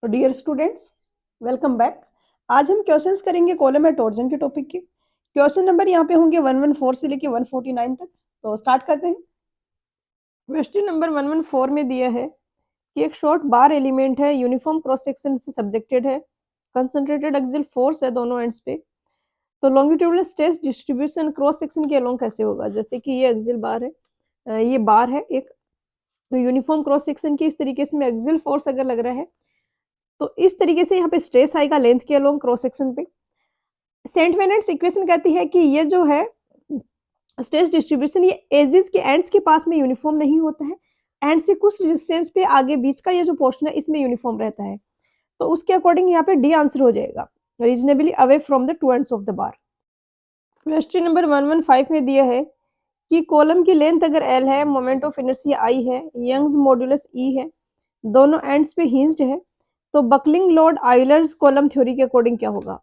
Dear students, welcome back. आज हम questions करेंगे कॉलम एंड टॉर्जन के टॉपिक के। क्वेश्चन नंबर यहाँ पे होंगे 114 से लेके 149 तक। तो स्टार्ट करते हैं। क्वेश्चन नंबर 114 में दिया है कि एक शॉर्ट बार एलिमेंट है, यूनिफॉर्म क्रॉस सेक्शन से सब्जेक्टेड है, कंसंट्रेटेड एक्सियल फोर्स है दोनों एंड्स पे। तो longitudinal stress distribution cross section के अलोंग कैसे होगा? जैसे कि ये एक्सियल बार है, ये बार है एक यूनिफॉर्म क्रॉस सेक्शन की। इस तरीके से में एक्सियल फोर्स अगर लग रहा है तो इस तरीके से यहाँ पे स्ट्रेस आएगा लेंथ के अलोंग क्रॉस सेक्शन पे। सेंट वेनेट्स इक्वेशन कहती है कि ये जो है स्ट्रेस डिस्ट्रीब्यूशन ये एजेस के एंड्स के पास में यूनिफॉर्म नहीं होता है, एंड से कुछ डिस्टेंस पे आगे बीच का ये जो पोर्शन है इसमें यूनिफॉर्म रहता है। तो उसके अकॉर्डिंग यहाँ पे डी आंसर हो जाएगा, reasonably away from the two ends of the bar. Question number 115 में दिया है कि कॉलम की लेंथ अगर एल है, मोमेंट ऑफ इनर्शिया आई है, यंग्स मॉड्यूलस ई है, दोनों एंड्स पे हिंज्ड है, तो buckling load Euler's column theory के अकॉर्डिंग क्या होगा?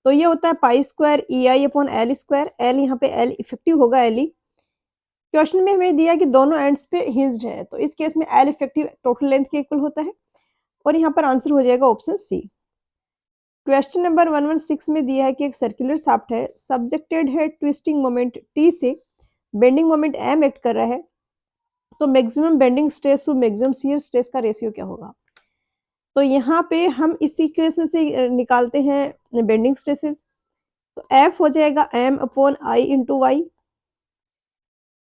तो ये होता है पाई square E I upon L square. L यहाँ पे एल इफेक्टिव होगा, एल ई। क्वेश्चन में हमें दिया कि दोनों एंड्स पे हिंज्ड है, तो इस केस में एल इफेक्टिव टोटल लेंथ के इक्वल होता है, और यहाँ पर आंसर हो जाएगा ऑप्शन सी। क्वेश्चन नंबर 116 में दिया है कि एक सर्कुलर शाफ्ट है, सब्जेक्टेड है ट्विस्टिंग मोमेंट टी से, बेंडिंग मोमेंट एम एक्ट कर रहा है, तो maximum bending stress to maximum shear stress का रेशियो क्या होगा? तो यहाँ पे हम इस इक्वेशन से निकालते हैं बेंडिंग स्ट्रेसेस। तो एफ हो जाएगा M upon I into Y,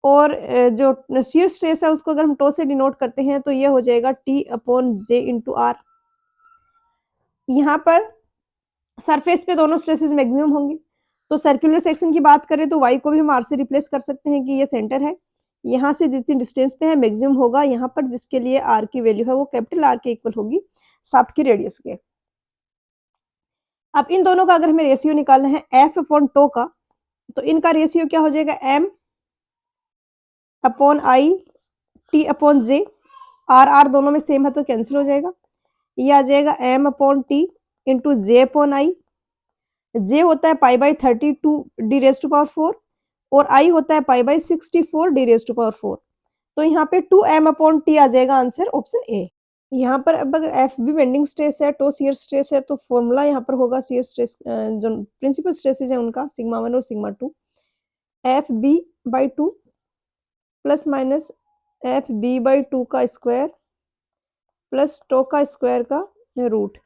और जो शियर स्ट्रेस है उसको अगर हम टो से डिनोट करते हैं तो ये हो जाएगा T upon J into R. यहाँ पर सरफेस पे दोनों स्ट्रेसेस मैक्सिमम होंगे, तो सर्कुलर सेक्शन की बात करें तो वाई को भी हम आर से रिप्लेस कर सकते हैं कि ये सेंटर है, यहाँ से जितनी डिस्टेंस पे है मैक्सिमम होगा यहाँ पर, जिसके लिए आर की वैल्यू है वो कैपिटल आर के इक्वल होगी शाफ्ट की रेडियस के। अब इन दोनों का अगर हमें रेशियो निकालना है एफ अपॉन टो का, तो इनका रेशियो क्या हो जाएगा? M upon I T upon J. R R दोनों में सेम है तो कैंसिल हो जाएगा। ये आ जाएगा M upon T into J upon I. J होता है pi by 32 D raise to power 4, और आई होता है pi by 64 D raise to power 4। तो यहाँ पे 2m अपॉन टी आ जाएगा आंसर ऑप्शन ए। यहाँ पर अब अगर एफ बी बेंडिंग स्ट्रेस है, टो शियर स्ट्रेस है, तो फॉर्मूला यहाँ पर होगा शियर स्ट्रेस जो प्रिंसिपल स्ट्रेसेस है उनका, सिग्मा 1 और sigma 2, F B by 2 plus minus F B by 2 का स्क्वायर प्लस टो का स्क्वायर का रूट।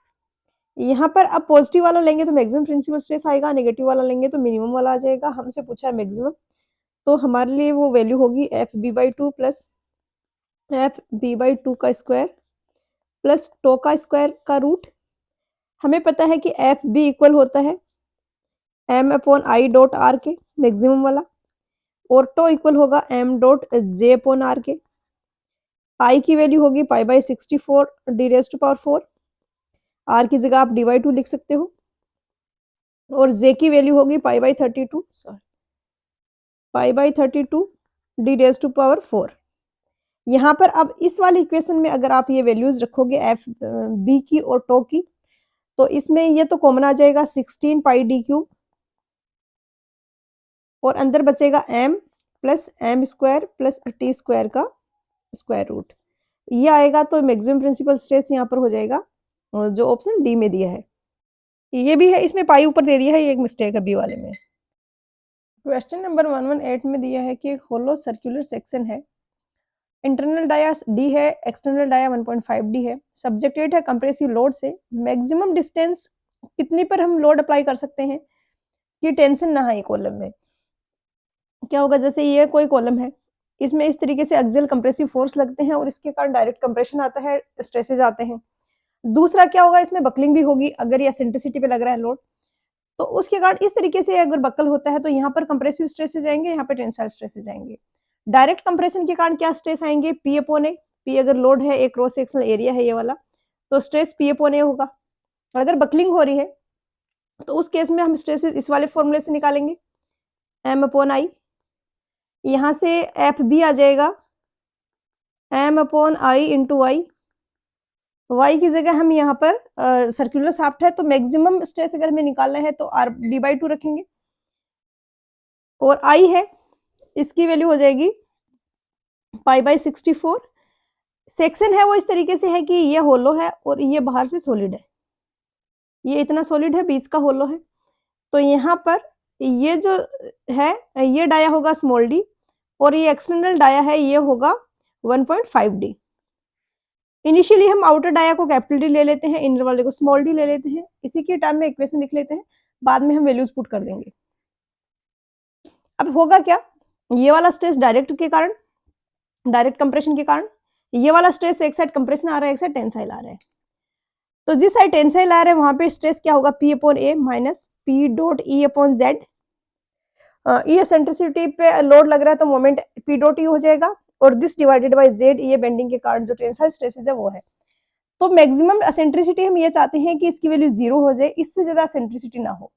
यहाँ पर अब पॉजिटिव वाला लेंगे तो मैक्सिमम प्रिंसिपल स्ट्रेस आएगा, नेगेटिव वाला लेंगे तो मिनिमम वाला आ जाएगा। हमसे पूछा है मैक्सिमम, तो हमारे लिए वो वैल्यू होगी F B by 2 plus F B by 2 का स्क्वायर प्लस टो का स्क्वायर का रूट। हमें पता है कि एफ बी इक्वल होता है M upon I dot R के, मैक्सिमम वाला, और टो इक्वल होगा M dot J upon R के। आई की वैल्यू होगी pi by 64 D raise to power 4, R की जगह आप डी बाई 2 लिख सकते हो, और जे की वैल्यू होगी pi by 32, sorry pi by 32 D raise to power 4। यहाँ पर अब इस वाले इक्वेशन में अगर आप ये वैल्यूज रखोगे एफ बी की और टो की, तो इसमें ये तो कॉमन आ जाएगा 16 पाई डी क्यूब, और अंदर बचेगा m plus M square plus T square का स्क्वायर रूट। ये आएगा तो मैक्सिमम प्रिंसिपल स्ट्रेस यहाँ पर हो जाएगा जो ऑप्शन डी में दिया है। ये भी है, इसमें पाई ऊपर दे दिया है, ये एक मिस्टेक है बी वाले में। क्वेश्चन नंबर 118 में दिया है कि एक होलो सर्कुलर सेक्शन है, इंटरनल डाया डी है, एक्सटर्नल डाया 1.5 डी है, सब्जेक्टेड है कंप्रेसिव लोड से। मैक्सिमम डिस्टेंस कितनी पर हम लोड अप्लाई कर सकते हैं कि टेंशन ना है कॉलम में? क्या होगा? जैसे ये कोई कॉलम है, इसमें इस तरीके से एक्सियल कंप्रेसिव फोर्स लगते हैं और इसके कारण डायरेक्ट कंप्रेशन आता है, स्ट्रेसेस आते हैं। दूसरा क्या होगा? इसमें बकलिंग भी होगी अगर ये एसेंट्रिसिटी पे लग रहा है लोड, तो उसके कारण इस तरीके से अगर बकल होता है तो यहाँ पर कंप्रेसिव स्ट्रेसेस आएंगे, यहाँ पर टेंसाइल स्ट्रेसेस आएंगे। डायरेक्ट कंप्रेशन के कारण क्या स्ट्रेस आएंगे? पी अपॉन ए। पी अगर लोड है, एक क्रॉस सेक्शनल एरिया है ये वाला, तो स्ट्रेस पी अपॉन ए होगा। अगर बकलिंग हो रही है तो उस केस में हम स्ट्रेसेस इस वाले फॉर्मूले से निकालेंगे, एम अपॉन आई। यहाँ से एफ बी आ जाएगा M upon I into Y. Y की जगह हम यहाँ पर सर्कुलर शाफ्ट है तो मैक्सिमम स्ट्रेस अगर हमें निकालना है तो आर डी बाई 2 रखेंगे, और आई है इसकी वैल्यू हो जाएगी पाई बाई 64 सेक्शन है वो इस तरीके से है कि ये होलो है और ये बाहर से सॉलिड है, ये इतना सॉलिड है, बीच का होलो है। तो यहाँ पर ये जो है ये डाया होगा स्मॉल डी और ये एक्सटर्नल डाया है ये होगा 1.5 डी। इनिशियली हम आउटर डाया को कैपिटल डी ले लेते हैं, इनर वाले को स्मॉल डी ले लेते हैं, इसी के टर्म में इक्वेशन लिख लेते हैं, बाद में हम वैल्यूज पुट कर देंगे। अब होगा क्या, ये वाला स्ट्रेस डायरेक्ट के कारण, डायरेक्ट कंप्रेशन के कारण, ये वाला स्ट्रेस एक साइड कंप्रेशन आ रहा है, एक साइड टेंसाइल आ रहा है। तो जिस साइड टेंसाइल आ रहा है वहां पे स्ट्रेस क्या होगा, P upon A minus P dot E upon Z। ये एसेंट्रिसिटी पे लोड लग रहा है तो मोमेंट P डॉट E हो जाएगा और दिस डिवाइडेड बाय Z, ये बेंडिंग के कारण जो टेंसाइल स्ट्रेसेस है वो है। तो मैक्सिमम एसेंट्रिसिटी हम ये चाहते हैं कि इसकी वैल्यू 0 हो जाए, इससे ज्यादा एसेंट्रिसिटी ना हो।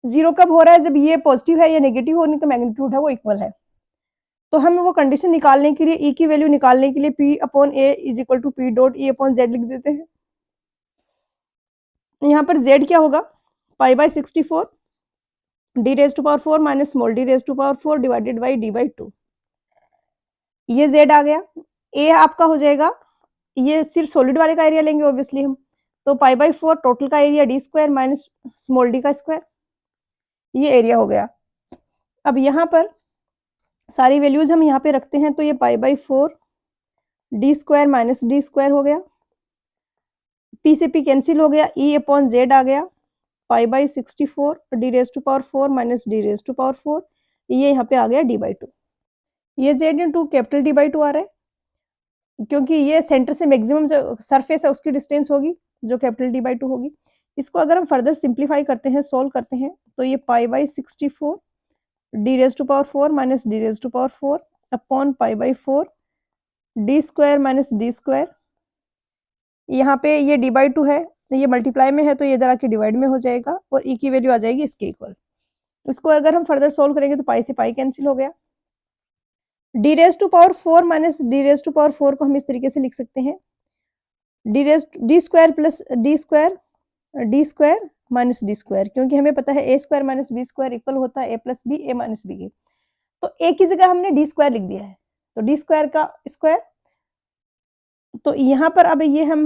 0 कब हो रहा है, जब ये पॉजिटिव है या नेगेटिव होने का मैग्नीट्यूड है वो इक्वल है। तो हम वो कंडीशन निकालने के लिए, E की वैल्यू निकालने के लिए P upon A is equal to P dot E upon Z लिख देते हैं। यहाँ पर Z क्या होगा, pi by 64 D raise to power 4 minus small D raise to power 4 divided by D by 2। ये Z आ गया। A आपका हो जाएगा, ये सिर्फ सॉलिड वाले का एरिया लेंगे ऑब्वियसली हम, तो पाई बाई 4 टोटल का area D square minus small D का स्क्वायर, ये एरिया हो गया। अब यहाँ पर सारी वैल्यूज हम यहाँ पे रखते हैं, तो ये pi by 4 D square minus D square हो गया, P से P कैंसिल हो गया, E अपॉन Z आ गया, pi by 64 D raise to power 4 minus D raise to power 4, ये यहाँ पे आ गया डी बाई 2। ये Z into capital D by 2 आ रहा है, क्योंकि ये सेंटर से मैक्सिमम जो सरफेस है उसकी डिस्टेंस होगी जो कैपिटल डी बाई 2 होगी। इसको अगर हम फर्दर सिंप्लीफाई करते हैं, सोल्व करते हैं, तो ये pi by 64 D raise to power 4 minus D raise to power 4 upon pi by 4 D square minus D square, यहाँ पे ये डी बाई 2 है, ये मल्टीप्लाई में है तो ये इधर आके डिवाइड में हो जाएगा और E की वैल्यू आ जाएगी इसके इक्वल। इसको अगर हम फर्दर सोल्व करेंगे तो पाई से पाई कैंसिल हो गया। D raise to power 4 minus D raise to power 4 को हम इस तरीके से लिख सकते हैं, D square plus D square minus D square, क्योंकि हमें पता है a square minus b square equal होता है a plus b, a minus b के। तो ए की जगह हमने डी स्क्वायर लिख दिया है, तो डी स्क्वायर का स्क्वायर। तो यहाँ पर अब ये हम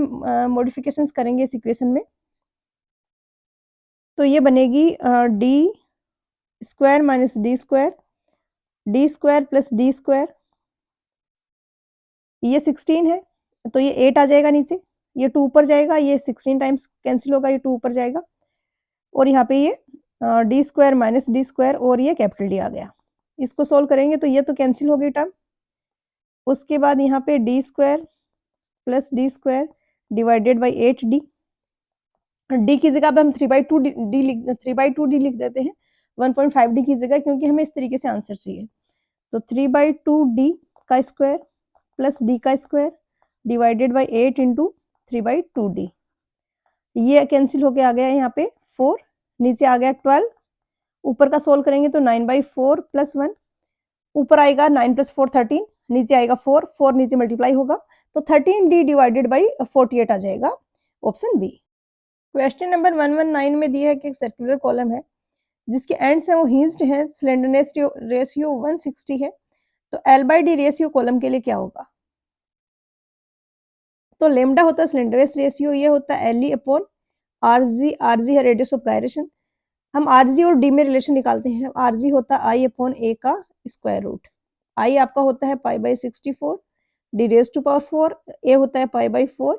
मॉडिफिकेशंस करेंगे इस इक्वेशन में, तो ये बनेगी D square minus D square plus D square, ये 16 है तो ये 8 आ जाएगा नीचे, ये 2 ऊपर जाएगा, ये 16 टाइम्स कैंसिल होगा, ये 2 ऊपर जाएगा और यहाँ पे ये D square minus D square और ये कैपिटल डी आ गया। इसको सोल्व करेंगे तो ये तो कैंसिल हो गई टर्म। उसके बाद यहाँ पे D square plus D square divided by 8d, D की जगह पे हम 3/2d लिख देते हैं 1.5d की जगह, क्योंकि हमें इस तरीके से आंसर चाहिए। तो 3/2d का स्क्वायर प्लस d का square divided by 8 into 3/2d, ये कैंसिल होके आ गया यहाँ पे 4, नीचे आ गया 12, ऊपर का सोल्व करेंगे तो 9/4 प्लस 1, ऊपर आएगा 9 प्लस 4 13, नीचे आएगा 4, 4 नीचे मल्टीप्लाई होगा तो 13d डिवाइडेड बाई 48 आ जाएगा, ऑप्शन बी। क्वेश्चन नंबर 119 में दिया है कि एक सर्कुलर कॉलम है जिसके एंड्स हैं वो हिंज्ड हैं, स्लेंडरनेस रेशियो 160 है, तो L by D ratio column के लिए क्या होगा। तो लेमडा होता है स्लेंडरनेस रेशियो, ये होता है LE अपॉन RG, RG है रेडियस ऑफ गायरेशन। हम RG और D में रिलेशन निकालते हैं, RG होता है I अपॉन A का स्क्वायर रूट, I आपका होता है pi by 64 D raise to power 4, A होता है पाई बाई 4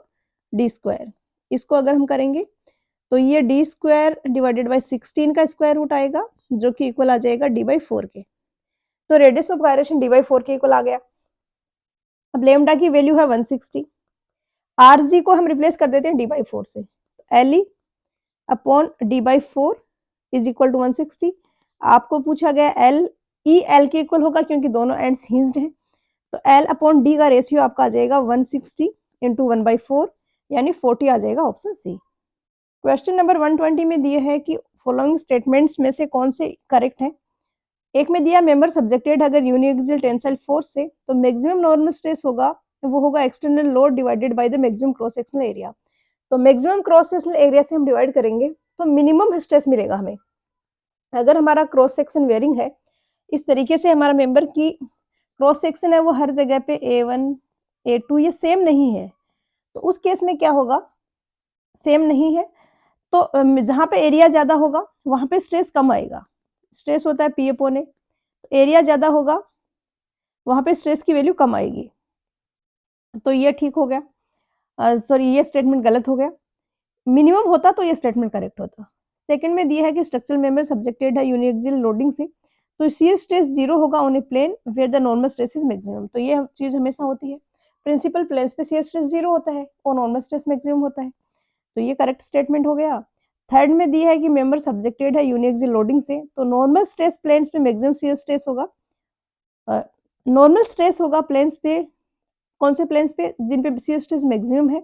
डी स्क्वायर। इसको अगर हम करेंगे तो ये डी स्क्वायर डिवाइडेड बाई 16 का स्क्वायर रूट आएगा जो कि इक्वल आ जाएगा डी बाई 4 के। तो radius of gyration D by 4 के इक्वल आ गया। अब लेमडा की वैल्यू है 160, आरजी को हम रिप्लेस कर देते हैं डी बाई 4 से, L E upon D by 4 is equal to 160। आपको पूछा गया एल ई एल के इक्वल होगा क्योंकि दोनों एंड्स हिंज्ड हैं, तो एल अपॉन डी का रेशियो आपका आ जाएगा 160 इंटू 1/4 यानी 40 आ जाएगा, ऑप्शन सी। क्वेश्चन नंबर 120 में दिए है कि फॉलोइंग स्टेटमेंट्स में से कौन से करेक्ट हैं। एक में दिया मेंबर सब्जेक्टेड अगर यूनिएक्सियल टेंसाइल फोर्स से तो मैक्सिमम नॉर्मल स्ट्रेस होगा वो होगा external load divided by the maximum cross sectional area. तो मैक्सिमम क्रॉस सेक्शनल एरिया से हम डिवाइड करेंगे तो मिनिमम स्ट्रेस मिलेगा हमें। अगर हमारा क्रॉस सेक्शन वेरिंग है, इस तरीके से हमारा मेंबर की क्रॉस सेक्शन है वो हर जगह पे A1 A2 ये सेम नहीं है, तो उस केस में क्या होगा, सेम नहीं है तो जहाँ पे एरिया ज़्यादा होगा वहाँ पे स्ट्रेस कम आएगा। स्ट्रेस होता है P/A, एरिया ज़्यादा होगा वहाँ पे स्ट्रेस की वैल्यू कम आएगी। तो ये ठीक हो गया। सॉरी ये स्टेटमेंट गलत हो गया। मिनिमम होता तो ये स्टेटमेंट करेक्ट होता। सेकंड में दिया है कि स्ट्रक्चरल मेंबर सब्जेक्टेड है यूनिएक्सियल लोडिंग से, तो शियर स्ट्रेस 0 होगा on a plane where the normal stress is maximum. तो ये चीज़ हमेशा होती है, प्रिंसिपल प्लेन्स पे शियर स्ट्रेस 0 होता है और नॉर्मल स्ट्रेस मैक्सिमम होता है। तो ये करेक्ट स्टेटमेंट हो गया। थर्ड में दिया है कि मेंबर सब्जेक्टेड है यूनिएक्सियल लोडिंग से, तो नॉर्मल स्ट्रेस प्लेन्स पे मैक्सिमम शियर स्ट्रेस होगा। नॉर्मल स्ट्रेस होगा प्लेन्स पे, कौन से प्लेन्स पे, जिन पे शियर स्ट्रेस मैक्सिमम है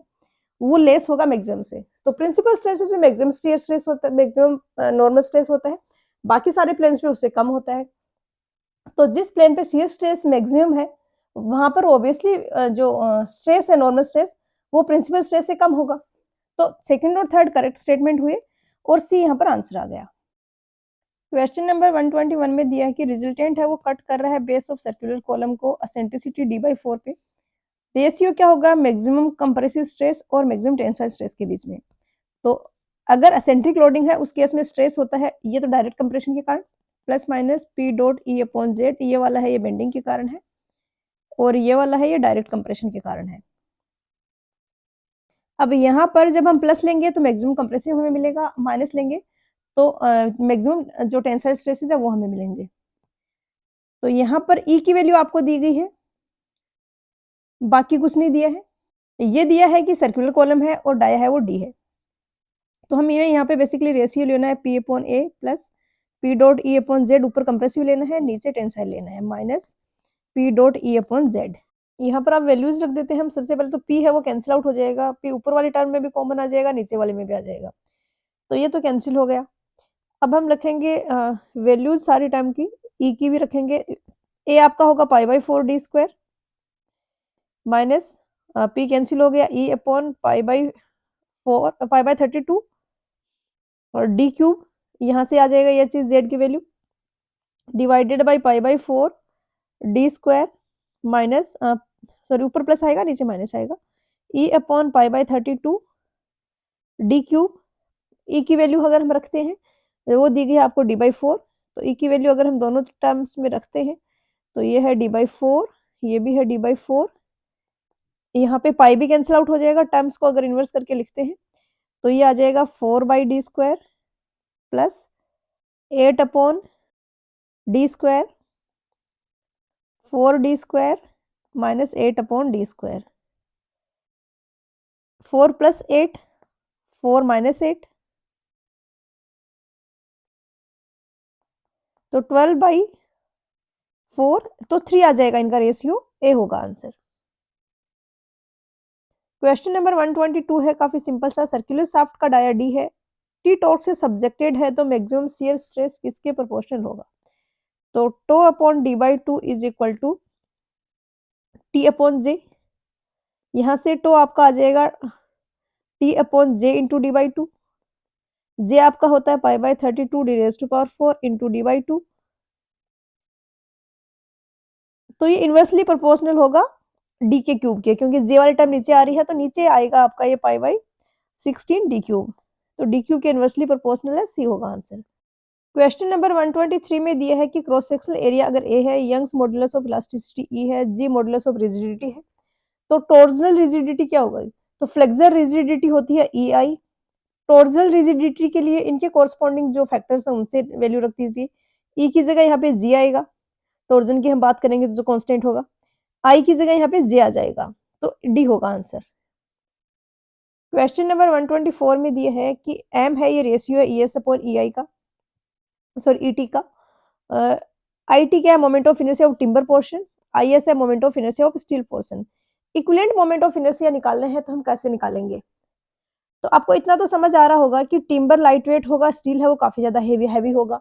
वो लेस होगा मैक्सिमम से। तो प्रिंसिपल स्ट्रेसेस में मैक्सिमम शियर स्ट्रेस होता है, मैक्सिमम नॉर्मल स्ट्रेस होता है, बाकी सारे प्लेन्स पे उससे कम होता है। तो जिस प्लेन पे शियर स्ट्रेस मैक्सिमम है वहां पर ऑब्वियसली जो स्ट्रेस है नॉर्मल स्ट्रेस वो प्रिंसिपल स्ट्रेस से कम होगा। तो सेकंड और थर्ड करेक्ट स्टेटमेंट हुए और सी यहाँ पर आंसर आ गया। क्वेश्चन नंबर 121 में दिया है कि रिजल्टेंट है वो कट कर रहा है बेस ऑफ सर्कुलर कॉलम को एसेंट्रिसिटी d/4 पे। रेशियो क्या होगा, मैक्सिमम कंप्रेसिव स्ट्रेस और मैक्सिमम टेंसाइल स्ट्रेस के बीच में। तो अगर एसेंट्रिक लोडिंग है उस केस में स्ट्रेस होता है ये तो डायरेक्ट कंप्रेशन के कारण प्लस माइनस P.E/Z, ये वाला है ये बेंडिंग के कारण है और ये वाला है ये डायरेक्ट कंप्रेशन के कारण है। अब यहाँ पर जब हम प्लस लेंगे तो मैक्सिमम कंप्रेसिव हमें मिलेगा, माइनस लेंगे तो मैक्सिमम जो टेंसाइल स्ट्रेसेस है वो हमें मिलेंगे। तो यहाँ पर E की वैल्यू आपको दी गई है, बाकी कुछ नहीं दिया है। ये दिया है कि सर्कुलर कॉलम है और डाया है वो D है, तो हमें यहाँ पे बेसिकली रेशियो लेना है P/A प्लस P.E/Z, ऊपर कंप्रेसिव लेना है नीचे टेंसाइल लेना है माइनस P.E/Z। यहाँ पर आप वैल्यूज रख देते हैं हम। सबसे पहले तो P है वो कैंसिल आउट हो जाएगा, P ऊपर वाली टर्म में भी कॉमन आ जाएगा नीचे वाले में भी आ जाएगा, तो ये तो कैंसिल हो गया। अब हम रखेंगे वैल्यूज सारी टर्म की, E की भी रखेंगे। A आपका होगा π/4d² माइनस P कैंसिल हो गया E/π/4 π/32 और d³ यहाँ से आ जाएगा ये चीज Z की value divided by π/4d² minus sorry ऊपर प्लस आएगा नीचे माइनस आएगा E/π/32 d³। E की वैल्यू अगर हम रखते हैं वो दी गई है आपको d/4, तो E की वैल्यू अगर हम दोनों टर्म्स में रखते हैं तो ये है d/4, ये भी है d/4। यहाँ पे पाई भी कैंसिल आउट हो जाएगा, टर्म्स को अगर इन्वर्स करके लिखते हैं तो ये आ जाएगा 4/d² plus 8/d², 4d² minus 8/d²। 4 plus 8 4 minus 8 तो 12/4, तो 3 आ जाएगा इनका रेशियो, ए होगा आंसर। क्वेश्चन नंबर 122 है, काफी सिंपल सा। सर्कुलर शाफ्ट का डाया डी है, टी टॉर्क से सब्जेक्टेड है, तो मैक्सिमम शियर स्ट्रेस किसके प्रोपोर्शनल होगा। तो tau upon d/2 is equal to T/J। यहाँ से टो आपका आ जाएगा T/J इंटू d/2। जे आपका होता है π/32 d⁻⁴ इंटू d/2। तो ये इनवर्सली प्रोपोर्शनल होगा डी के क्यूब के, क्योंकि जे वाली टर्म नीचे आ रही है तो नीचे आएगा आपका ये π/16 d³। तो d³ के इनवर्सली प्रोपोर्शनल है, सी होगा आंसर। क्वेश्चन नंबर 123 में दिया है कि क्रॉस सेक्शनल एरिया अगर ए है, यंग्स मॉडुलस ऑफ इलास्टिसिटी ई है, जी मॉडुलस ऑफ रिजिडिटी है, तो टॉर्जनल रिजिडिटी क्या होगा। तो फ्लेक्सर रिजिडिटी होती है EI। टॉर्जनल रिजिडिटी के लिए इनके कॉरस्पॉन्डिंग जो फैक्टर्स हैं उनसे वैल्यू रख दीजिए। ई की जगह यहाँ पे जी आएगा, टॉर्जन की हम बात करेंगे जो कांस्टेंट होगा। आई की जगह यहाँ पे जे आ जाएगा, तो डी होगा आंसर। क्वेश्चन नंबर 124 में दिया है कि एम है ये रेशियो है ES/EI का, सॉरी ET का। IT क्या है, moment of inertia of timber portion. IS है moment of inertia of steel portion. Equivalent moment of inertia निकालने हैं तो हम कैसे निकालेंगे। तो आपको इतना तो समझ आ रहा होगा कि टिम्बर लाइट वेट होगा, स्टील है वो काफी ज्यादा हैवी होगा।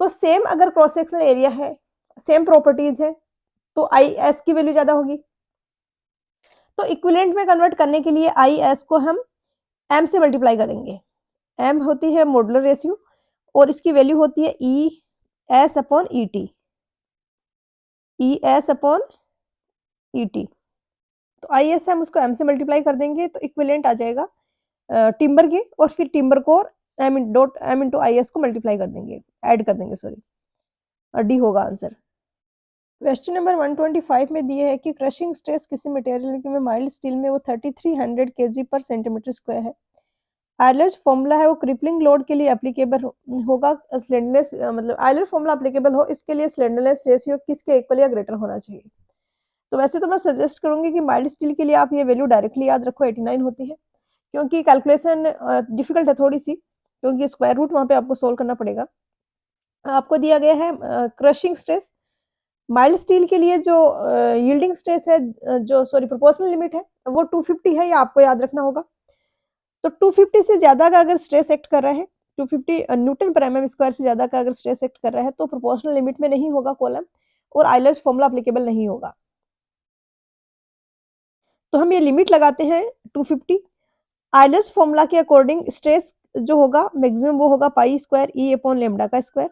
तो सेम अगर क्रॉस सेक्शनल एरिया है, सेम प्रॉपर्टीज है, तो IS की वैल्यू ज्यादा होगी। तो इक्विवेलेंट में कन्वर्ट करने के लिए IS को हम M से मल्टीप्लाई करेंगे। M होती है मॉडुलर रेशियो और इसकी वैल्यू होती है ES/ET। ES/ET तो IS हम उसको M से मल्टीप्लाई कर देंगे तो इक्विवेलेंट आ जाएगा टिम्बर के, और फिर टिम्बर को M इंटू IS को मल्टीप्लाई कर देंगे, ऐड कर देंगे सॉरी, और डी होगा आंसर। क्वेश्चन नंबर 125 में दिए है कि क्रशिंग स्ट्रेस किसी मटेरियल में माइल्ड स्टील में वो 3300 kg पर सेंटीमीटर स्क्वायर है। आयलर्स फॉर्मूला है वो क्रिपलिंग लोड के लिए एप्लीकेबल होगा, स्लेंडरनेस मतलब आयलर फॉर्मूला एप्लीकेबल हो इसके लिए स्लेंडरनेस रेशियो किसके इक्वल या ग्रेटर होना चाहिए। तो वैसे तो मैं सजेस्ट करूंगी कि माइल्ड स्टील के लिए आप ये वैल्यू डायरेक्टली याद रखो, 89 होती है, क्योंकि कैलकुलेशन डिफिकल्ट है थोड़ी सी, क्योंकि स्क्वायर रूट वहाँ पे आपको सोल्व करना पड़ेगा। आपको दिया गया है क्रशिंग स्ट्रेस, माइल्ड स्टील के लिए जो यील्डिंग स्ट्रेस है, जो सॉरी प्रोपोर्शनल लिमिट है वो 250 है, ये आपको याद रखना होगा। तो 250 से ज्यादा का अगर स्ट्रेस एक्ट कर रहा है, 250 न्यूटन पर एमएम स्क्वायर से ज्यादा का अगर स्ट्रेस एक्ट कर रहा है तो प्रोपोर्शनल लिमिट में नहीं होगा कॉलम, और आयलर्स फॉर्मूला एप्लीकेबल नहीं होगा। तो हम ये लिमिट लगाते हैं 250। आयलर्स फॉर्मूला के अकॉर्डिंग स्ट्रेस जो होगा मैक्सिमम वो होगा पाई स्क्वायर ई अपॉन लेमडा का स्क्वायर।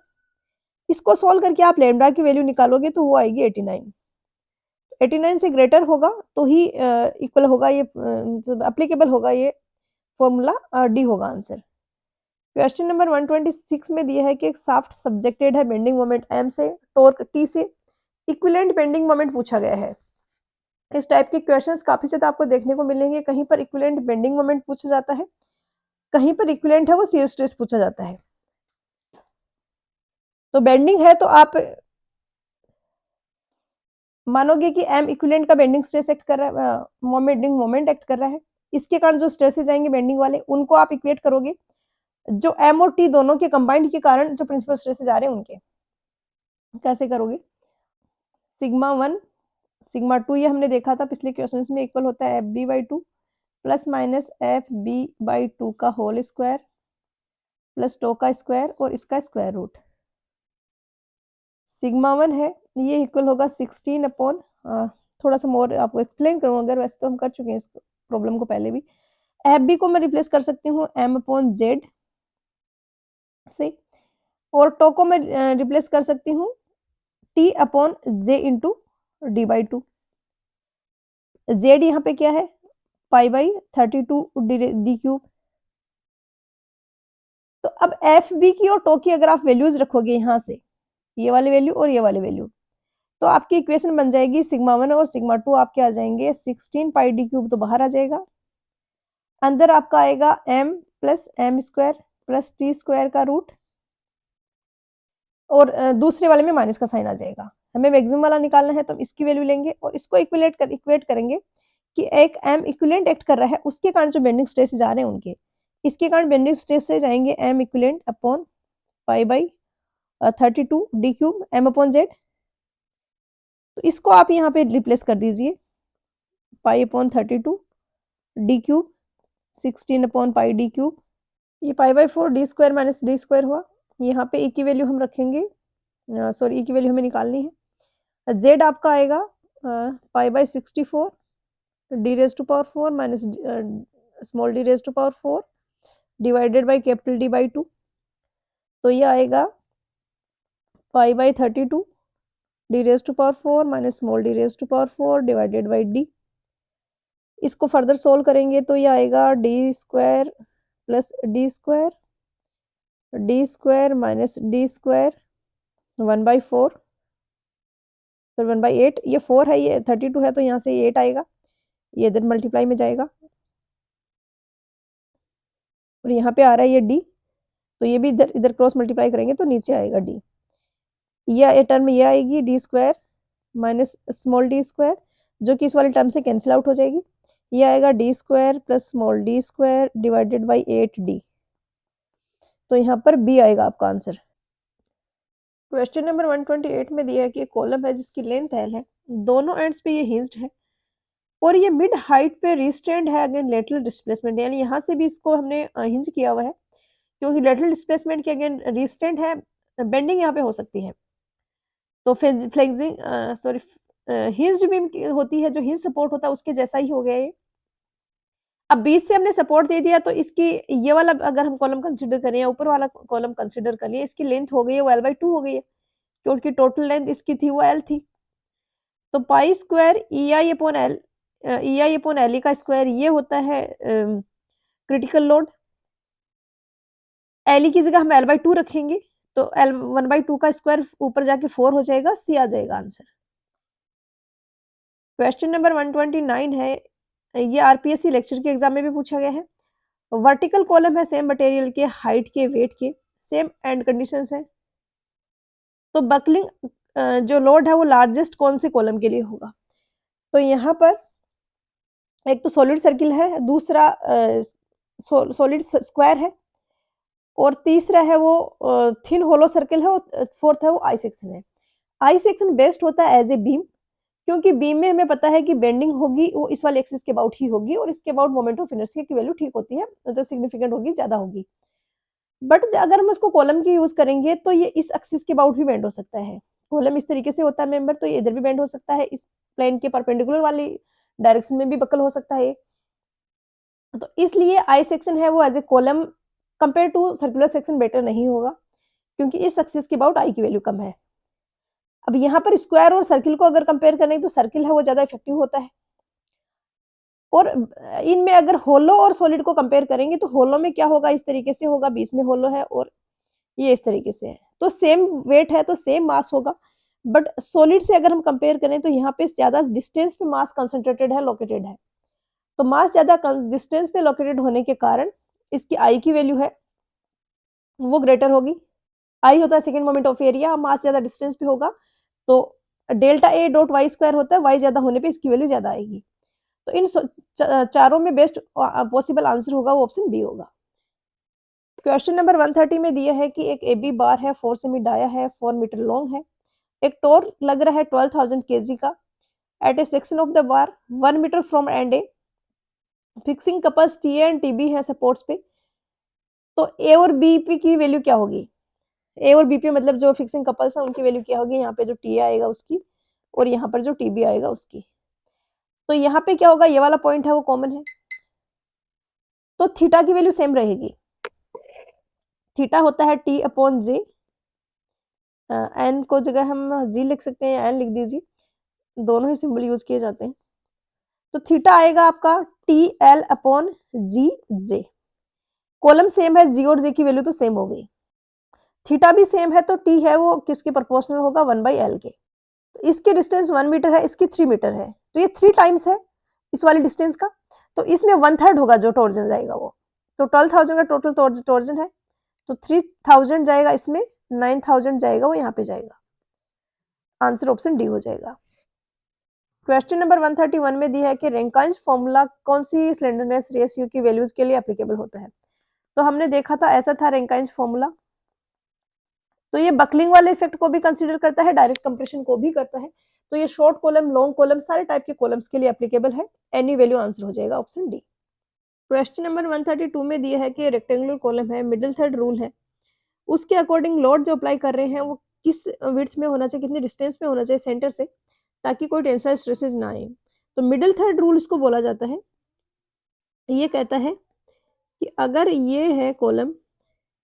इसको सॉल्व करके आप लेमडा की वैल्यू निकालोगे तो वो आएगी 89। 89 से ग्रेटर होगा तो ही इक्वल होगा, ये एप्लीकेबल होगा ये फॉर्मूला, डी होगा आंसर। क्वेश्चन नंबर 126 में दिया है कि एक शाफ्ट सब्जेक्टेड है बेंडिंग मोमेंट m से, टॉर्क t से, इक्विवेलेंट बेंडिंग मोमेंट पूछा गया है। इस टाइप के क्वेश्चंस काफी ज्यादा आपको देखने को मिलेंगे, कहीं पर इक्विवेलेंट बेंडिंग मोमेंट पूछा जाता है, कहीं पर इक्विवेलेंट है वो शियर स्ट्रेस पूछा जाता है। तो बेंडिंग है तो आप मानोगे कि m इक्विवेलेंट का बेंडिंग स्ट्रेस एक्ट कर रहा है, बेंडिंग मोमेंट एक्ट कर रहा है, इसके कारण जो स्ट्रेसेस आएंगे बेंडिंग वाले उनको आप इक्वेट करोगे जो m और t दोनों के कंबाइंड के कारण जो प्रिंसिपल स्ट्रेसेस आ रहे हैं उनके। कैसे करोगे, सिग्मा 1 सिग्मा 2 ये हमने देखा था पिछले क्वेश्चंस में, इक्वल होता है FB/2 प्लस माइनस FB/2 का होल स्क्वायर प्लस टो का स्क्वायर और इसका स्क्वायर रूट। सिग्मा 1 है ये इक्वल होगा 16 अपॉन, थोड़ा सा मोर आपको एक्सप्लेन करूँ, अगर वैसे तो हम कर चुके हैं इस प्रॉब्लम को पहले भी। FB को मैं रिप्लेस कर सकती हूँ M/Z से, और टो को मैं रिप्लेस कर सकती हूँ T/J इंटू D/2। Z यहाँ पे क्या है, π/32 डी क्यूब। तो अब FB की और टो की अगर आप वैल्यूज रखोगे यहाँ से, ये वाली वैल्यू और ये वाली वैल्यू, तो आपकी इक्वेशन बन जाएगी सिग्मा 1 और सिग्मा 2 आपके आ जाएंगे 16 पाई डी क्यूब, तो बाहर आ जाएगा, अंदर आपका आएगा m plus M square plus T square का रूट, और दूसरे वाले में माइनस का साइन आ जाएगा। हमें मैक्सिमम वाला निकालना है तो इसकी वैल्यू लेंगे और इसको इक्वेट करेंगे कि एक m इक्विवेलेंट एक्ट कर रहा है उसके कारण जो बेंडिंग स्ट्रेसेस आ रहे हैं उनके, इसके कारण बेंडिंग स्ट्रेसेस आएंगे m equivalent upon π/32 D cube m/z। तो इसको आप यहाँ पे रिप्लेस कर दीजिए, π/32 डी क्यूब 16/π डी क्यूब, ये π/4 D square minus D square हुआ। यहाँ पे e की वैल्यू हम रखेंगे, सॉरी e की वैल्यू हमें निकालनी है, z आपका आएगा π/64 d⁻⁴ minus small d⁻⁴ divided by capital D/2। तो ये आएगा π/32 d⁻⁴ minus small d⁻⁴ divided by d। इसको फर्दर सोल्व करेंगे तो ये आएगा d square plus D square minus D square 1/4 फिर 1/8, ये 4 है ये 32 है तो यहाँ से 8 आएगा, ये इधर मल्टीप्लाई में जाएगा, और यहाँ पे आ रहा है ये d, तो ये भी इधर इधर क्रॉस मल्टीप्लाई करेंगे तो नीचे आएगा d, ये टर्म ये आएगी d square minus small d square जो कि इस वाले टर्म से कैंसिल आउट हो जाएगी, ये आएगा d square plus small d square divided by 8d। तो यहाँ पर b आएगा आपका आंसर। क्वेश्चन नंबर 128 में दिया है कि एक कॉलम है जिसकी लेंथ l है, दोनों एंड्स पे ये हिंज्ड है और ये मिड हाइट पे रिस्ट्रेंड है अगेन लेटरल डिस्प्लेसमेंट, यानी यहाँ से भी इसको हमने हिंज किया हुआ है क्योंकि लेटरल डिस्प्लेसमेंट के अगेन रिस्ट्रेंड है, बेंडिंग यहाँ पे हो सकती है। तो फ्लेक्सिंग सॉरी हिंज्ड बीम होती है, जो हिंज सपोर्ट होता है उसके जैसा ही हो गया ये। अब बीच से हमने सपोर्ट दे दिया तो इसकी ये वाला अगर हम कॉलम कंसीडर करें या ऊपर वाला कॉलम कंसीडर करिए, इसकी लेंथ हो गई है वो l/2 हो गई है क्योंकि टोटल लेंथ इसकी थी वो l थी। तो pi square EI/L E I upon L E का स्क्वायर, ये होता है क्रिटिकल लोड। एल ई की जगह हम एल बाई टू रखेंगे तो एल 1/2 का स्क्वायर ऊपर जाके 4 हो जाएगा, सी आ जाएगा आंसर। क्वेश्चन नंबर 129 है, ये आरपीएससी लेक्चर के एग्जाम में भी पूछा गया है। वर्टिकल कॉलम है सेम मटेरियल के, हाइट के, वेट के, सेम एंड कंडीशंस है, तो बकलिंग जो लोड है वो लार्जेस्ट कौन से कॉलम के लिए होगा? तो यहाँ पर एक तो सॉलिड सर्किल है, दूसरा सॉलिड स्क्वायर है, और तीसरा है वो थिन होलो सर्किल है, और फोर्थ है वो आई सेक्शन है। आई सेक्शन बेस्ट होता है एज ए बीम, क्योंकि बीम में हमें पता है कि बेंडिंग होगी वो इस वाले एक्सिस के अबाउट ही होगी, और इसके अबाउट मोमेंट ऑफ इनर्शिया की वैल्यू ठीक होती है, मतलब सिग्निफिकेंट होगी, ज्यादा होगी। बट अगर हम उसको कॉलम की यूज करेंगे तो ये इस एक्सिस के अबाउट भी बेंड हो सकता है। कॉलम इस तरीके से होता है मेंबर, तो ये इधर भी बेंड हो सकता है, इस प्लेन के परपेंडिकुलर वाली डायरेक्शन में भी बकल हो सकता है। तो इसलिए आई सेक्शन है वो as a column compare to circular section better नहीं होगा, क्योंकि इस एक्सिस के अबाउट आई की वैल्यू कम है। अब यहाँ पर स्क्वायर और सर्किल को अगर कंपेयर करें तो सर्किल है वो ज्यादा इफेक्टिव होता है, और इनमें अगर होलो और सॉलिड को कंपेयर करेंगे तो होलो में क्या होगा, इस तरीके से होगा, बीच में होलो है और ये इस तरीके से है, तो सेम वेट है तो सेम मास होगा। बट सॉलिड से अगर हम कंपेयर करें तो यहाँ पे ज्यादा डिस्टेंस पे मास कंसंट्रेटेड है, लोकेटेड है, तो मास ज्यादा डिस्टेंस पे लोकेटेड होने के कारण इसकी आई की वैल्यू है वो ग्रेटर होगी। आई होता है second moment of area, mass ज्यादा डिस्टेंस पे होगा, तो delta A dot Y square होता है, वाई ज्यादा होने पे इसकी वैल्यू ज्यादा आएगी। तो इन चारों में बेस्ट पॉसिबल आंसर होगा वो ऑप्शन बी होगा। क्वेश्चन नंबर 130 में दिया है कि एक ए बी बार है, 4 सेमी डाया है, 4 मीटर लॉन्ग है, एक टोर लग रहा है 12,000 kg का, at a section of the bar 1 metre from end A, fixing couples T and T B है सपोर्ट्स पे, तो ए और बी पी की वैल्यू क्या होगी? ए और बी पी मतलब जो फिक्सिंग कपल्स है उनकी वैल्यू क्या होगी? यहाँ पे जो टी आएगा उसकी, और यहाँ पर जो टी बी आएगा उसकी। तो यहाँ पे क्या होगा, ये वाला पॉइंट है वो कॉमन है, तो थीटा की वैल्यू सेम रहेगी। थीटा होता है टी अपॉन जे, एन को जगह हम जी लिख सकते हैं या एन लिख दीजिए, दोनों ही सिंबल यूज किए जाते हैं। तो थीटा आएगा आपका टी एल अपॉन जी जे, कॉलम सेम है, जी और जे की वैल्यू तो सेम हो गई, थीटा भी सेम है, तो टी है वो किसके प्रोपोर्शनल होगा, 1/l के। तो इसकी डिस्टेंस 1 मीटर है, इसकी 3 मीटर है, तो ये 3 टाइम्स है इस वाली डिस्टेंस का, तो इसमें 1/3 होगा जो टॉर्जन जाएगा वो, तो 12,000 का टोटल टॉर्जन है, तो 3,000 जाएगा इसमें, 9,000 जाएगा वो यहाँ पे जाएगा, आंसर ऑप्शन डी हो जाएगा। क्वेश्चन नंबर 131 में दिया है कि रैंकाइन्स फॉर्मूला कौन सी स्लेंडरनेस रेशियो की वैल्यूज के लिए एप्लीकेबल होता है? तो हमने देखा था ऐसा था रैंकाइन्स फॉर्मूला, तो ये बकलिंग वाले इफेक्ट को भी कंसीडर करता है, डायरेक्ट कंप्रेशन को भी करता है, तो ये शॉर्ट कॉलम, लॉन्ग कॉलम, सारे टाइप के कॉलम्स के लिए एप्लीकेबल है, एनी वैल्यू आंसर हो जाएगा ऑप्शन डी। क्वेश्चन नंबर 132 में दिया है कि रेक्टेंगुलर कॉलम है, मिडिल थर्ड रूल है, उसके अकॉर्डिंग लोड जो अप्लाई कर रहे हैं वो किस विड्थ में होना चाहिए, कितनी डिस्टेंस में होना चाहिए सेंटर से, ताकि कोई टेंसाइल स्ट्रेसेस ना आए। तो मिडिल थर्ड रूल इसको बोला जाता है, ये कहता है कि अगर ये है कॉलम,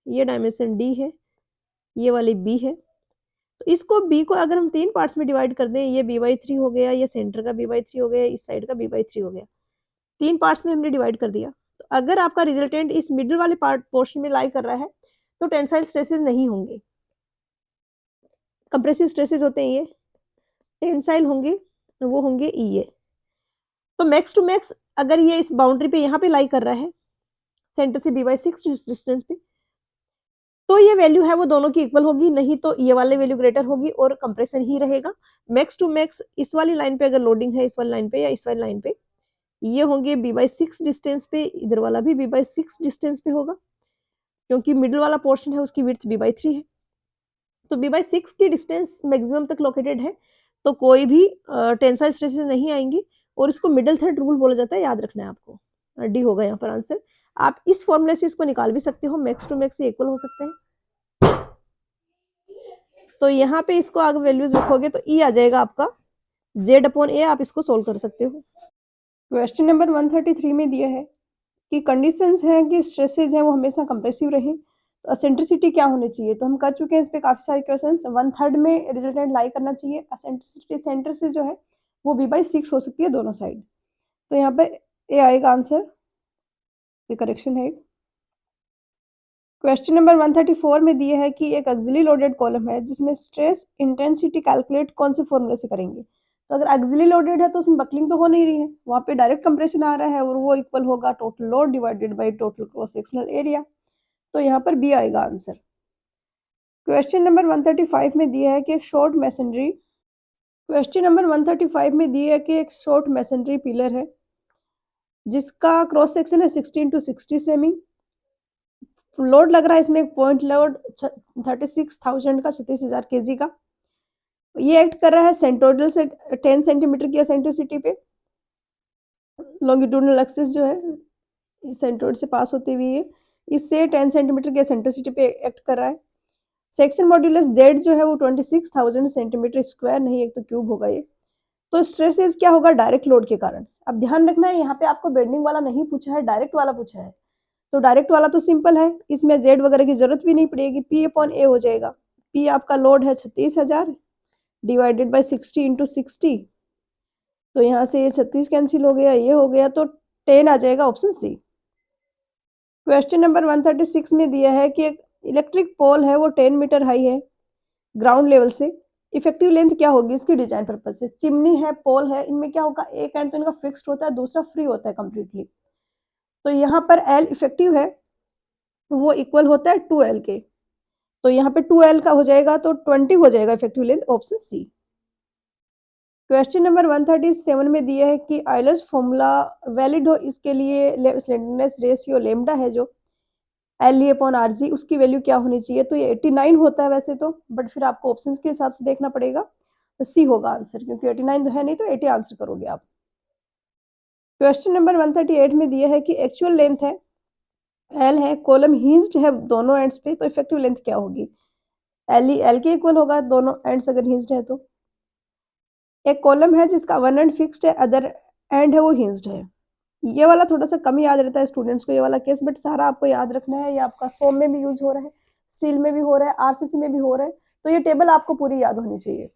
ये डायमेंशन डी है, ये वाली बी है, तो इसको बी को अगर हम 3 पार्ट्स में डिवाइड कर दें, ये b/3 हो गया, ये सेंटर का b/3 हो गया, इस साइड का b/3 हो गया, 3 पार्ट्स में हमने डिवाइड कर दिया, तो अगर आपका रिजल्टेंट इस मिडिल वाले पार्ट पोर्शन में लाई कर रहा है तो टेंसाइल स्ट्रेसेस नहीं होंगे, कंप्रेसिव स्ट्रेसेस होते हैं ये, टेंसाइल होंगे वो होंगे ये। तो मैक्स टू मैक्स अगर ये इस बाउंड्री पे यहाँ पे लाई कर रहा है सेंटर से b/6 डिस्टेंस पे, तो ये वैल्यू है वो दोनों की इक्वल होगी, नहीं तो ये वाली वैल्यू ग्रेटर होगी और कंप्रेशन ही रहेगा। मैक्स टू मैक्स इस वाली लाइन पे अगर लोडिंग है, इस वाली लाइन पे या इस वाली लाइन पे, ये होंगे b/6 डिस्टेंस पे, इधर वाला भी b/6 डिस्टेंस पे होगा, क्योंकि मिडिल वाला पोर्शन है उसकी विड्थ b/3 है, तो b/6 की डिस्टेंस मैक्सिमम तक लोकेटेड है, तो कोई भी टेंसाइल स्ट्रेसेस नहीं आएंगी, और इसको मिडिल थर्ड रूल बोला जाता है, याद रखना है आपको, डी होगा यहाँ पर आंसर। आप इस फॉर्मूले से इसको निकाल भी सकते हो, मैक्स टू मैक्स इक्वल हो सकते हैं, तो यहाँ पे इसको आगे वैल्यूज रखोगे तो ई आ जाएगा आपका z/a, आप इसको सोल्व कर सकते हो। क्वेश्चन नंबर 133 में दिया है कि कंडीशंस हैं कि स्ट्रेसेस हैं वो हमेशा कंप्रेसिव रहे, तो एसेंट्रिसिटी क्या होनी चाहिए, तो हम कर चुके हैं इस पे काफी सारे क्वेश्चंस। 1/3 में रिजल्टेंट लाई करना चाहिए, एसेंट्रिसिटी सेंटर से जो है वो b/6 हो सकती है दोनों साइड, तो यहाँ पे ए आएगा आंसर, ये करेक्शन है। क्वेश्चन नंबर 134 में दिया है कि एक एक्सिली लोडेड कॉलम है जिसमें स्ट्रेस इंटेंसिटी कैलकुलेट कौन से फॉर्मूले से करेंगे। तो अगर एक्सिली लोडेड है तो उसमें बकलिंग तो हो नहीं रही है, वहां पे डायरेक्ट कंप्रेशन आ रहा है और वो इक्वल होगा total load divided by total cross sectional area. तो यहाँ पर बी आएगा आंसर। क्वेश्चन नंबर 135 में दिया है कि एक शॉर्ट मैसनरी एक शॉर्ट मैसनरी पिलर है जिसका क्रॉस सेक्शन है 16 to 60 सेमी। लोड लग रहा है इसमें एक पॉइंट लोड 36,000 का, 36,000 kg का। ये एक्ट कर रहा है सेंट्रोइडल से 10 सेंटीमीटर की एसेंट्रिसिटी पे। लॉन्गिट्यूडनल एक्सिस जो है सेंट्रोइड से पास होती हुई है, इससे 10 सेंटीमीटर की एसेंट्रिसिटी पे एक्ट कर रहा है। सेक्शन मॉड्यूलस जेड जो है वो 26,000 सेंटीमीटर स्क्वायर, नहीं एक तो क्यूब होगा ये। तो स्ट्रेसेस क्या होगा डायरेक्ट लोड के कारण। अब ध्यान रखना है यहाँ पे आपको बेंडिंग वाला नहीं पूछा है, डायरेक्ट वाला पूछा है। तो डायरेक्ट वाला तो सिंपल है, इसमें जेड वगैरह की जरूरत भी नहीं पड़ेगी, पी अपॉन ए हो जाएगा। पी आपका लोड है 36,000 डिवाइडेड बाई 60 इंटू 60। तो यहाँ से ये 36 कैंसिल हो गया, ये हो गया, तो 10 आ जाएगा, ऑप्शन सी। क्वेश्चन नंबर 136 में दिया है कि एक इलेक्ट्रिक पोल है वो 10 मीटर हाई है ग्राउंड लेवल से। इफेक्टिव लेंथ क्या होगी इसकी डिजाइन पर्पज से। चिमनी है, पोल है, इनमें क्या होगा, एक एंड तो इनका फिक्स्ड होता है, दूसरा फ्री होता है कम्प्लीटली। तो यहाँ पर एल इफेक्टिव है वो इक्वल होता है 2L के। तो यहाँ पे 2L का हो जाएगा तो 20 हो जाएगा effective length, option C. Question number 137 में दिया है कि आइलर्स फॉर्मूला वैलिड हो इसके लिए स्लेंडरनेस रेशियो लेमडा है जो एल अपॉन आर जी, उसकी वैल्यू क्या होनी चाहिए। तो ये 89 होता है वैसे तो, बट फिर आपको ऑप्शंस के हिसाब से देखना पड़ेगा। तो सी होगा आंसर, क्योंकि 89 तो है नहीं, तो 80 आंसर करोगे आप। क्वेश्चन नंबर 138 में दिया है कि एक्चुअल लेंथ है एल है, कॉलम हिंज्ड है दोनों एंड्स पे, तो इफेक्टिव लेंथ क्या होगी। एल के इक्वल होगा दोनों एंड्स अगर हिंज्ड है तो। एक कॉलम है जिसका वन एंड फिक्स्ड है, अदर एंड है वो हिंज्ड है। ये वाला थोड़ा सा कम याद रहता है स्टूडेंट्स को ये वाला केस, बट सारा आपको याद रखना है। ये आपका फोम में भी यूज हो रहा है, स्टील में भी हो रहा है, आरसीसी में भी हो रहा है। तो ये टेबल आपको पूरी याद होनी चाहिए।